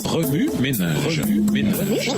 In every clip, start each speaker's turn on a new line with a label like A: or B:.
A: Remue ménage. Remue ménage.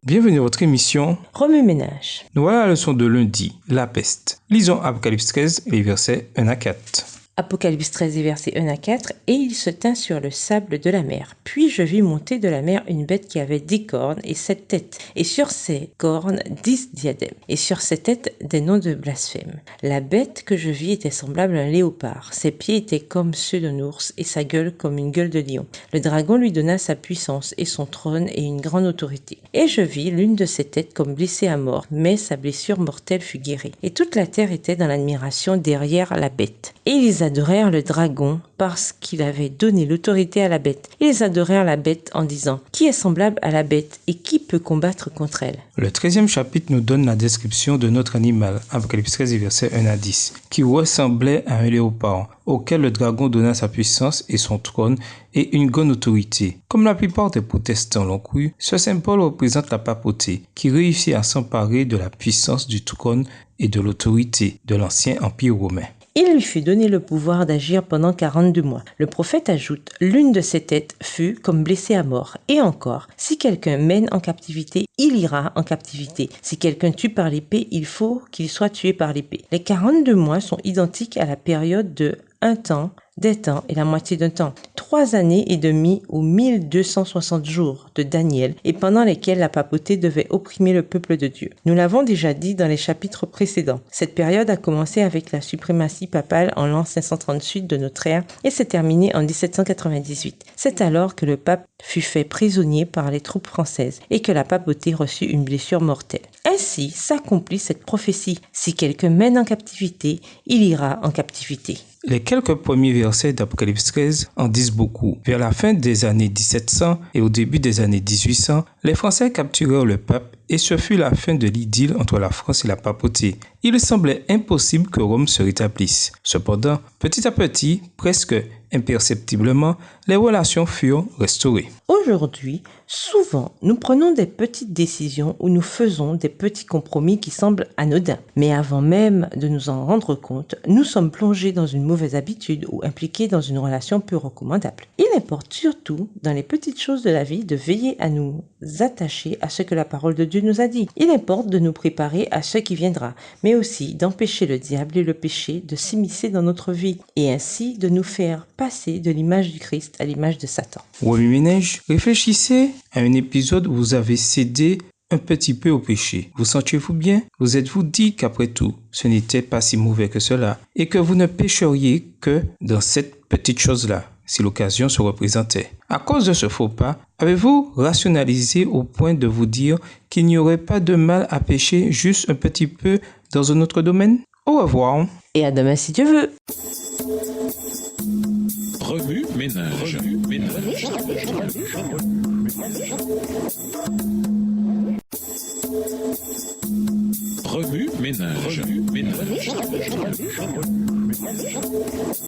B: Bienvenue à votre émission
C: Remue ménage.
B: Nous voilà à la leçon de lundi, la peste. Lisons Apocalypse 13, les versets 1 à 4.
C: Apocalypse 13, versets 1 à 4. Et il se tint sur le sable de la mer. Puis je vis monter de la mer une bête qui avait 10 cornes et 7 têtes. Et sur ses cornes 10 diadèmes. Et sur ses têtes des noms de blasphème. La bête que je vis était semblable à un léopard. Ses pieds étaient comme ceux d'un ours et sa gueule comme une gueule de lion. Le dragon lui donna sa puissance et son trône et une grande autorité. Et je vis l'une de ses têtes comme blessée à mort, mais sa blessure mortelle fut guérie. Et toute la terre était dans l'admiration derrière la bête. Et ils adorèrent le dragon parce qu'il avait donné l'autorité à la bête. Ils adorèrent la bête en disant « Qui est semblable à la bête et qui peut combattre contre elle ?»
B: Le 13e chapitre nous donne la description de notre animal, Apocalypse 13, versets 1 à 10, qui ressemblait à un léopard, auquel le dragon donna sa puissance et son trône et une grande autorité. Comme la plupart des protestants l'ont cru, ce symbole représente la papauté, qui réussit à s'emparer de la puissance du trône et de l'autorité de l'ancien empire romain.
C: Il lui fut donné le pouvoir d'agir pendant 42 mois. Le prophète ajoute, l'une de ses têtes fut comme blessée à mort. Et encore, si quelqu'un mène en captivité, il ira en captivité. Si quelqu'un tue par l'épée, il faut qu'il soit tué par l'épée. Les 42 mois sont identiques à la période de un temps, des temps et la moitié d'un temps. 3 années et demie ou 1260 jours de Daniel et pendant lesquels la papauté devait opprimer le peuple de Dieu. Nous l'avons déjà dit dans les chapitres précédents. Cette période a commencé avec la suprématie papale en l'an 538 de notre ère et s'est terminée en 1798. C'est alors que le pape fut fait prisonnier par les troupes françaises et que la papauté reçut une blessure mortelle. Ainsi s'accomplit cette prophétie. Si quelqu'un mène en captivité, il ira en captivité.
B: Les quelques premiers versets d'Apocalypse 13 en disent beaucoup. Vers la fin des années 1700 et au début des années 1800, les Français capturèrent le pape et ce fut la fin de l'idylle entre la France et la papauté. Il semblait impossible que Rome se rétablisse. Cependant, petit à petit, presque imperceptiblement, les relations furent restaurées.
C: Aujourd'hui, souvent, nous prenons des petites décisions ou nous faisons des petits compromis qui semblent anodins. Mais avant même de nous en rendre compte, nous sommes plongés dans une mauvaise habitude ou impliqués dans une relation peu recommandable. Il importe surtout, dans les petites choses de la vie, de veiller à nous attacher à ce que la parole de Dieu nous a dit. Il importe de nous préparer à ce qui viendra, mais aussi d'empêcher le diable et le péché de s'immiscer dans notre vie et ainsi de nous faire passer de l'image du Christ à l'image de Satan.
B: Remue ménage, réfléchissez à un épisode où vous avez cédé un petit peu au péché. Vous sentiez-vous bien? Vous êtes-vous dit qu'après tout, ce n'était pas si mauvais que cela et que vous ne pécheriez que dans cette petite chose-là, si l'occasion se représentait? À cause de ce faux pas, avez-vous rationalisé au point de vous dire qu'il n'y aurait pas de mal à pécher juste un petit peu dans un autre domaine? Au revoir.
C: Et à demain si Dieu veut.
A: Remue ménage.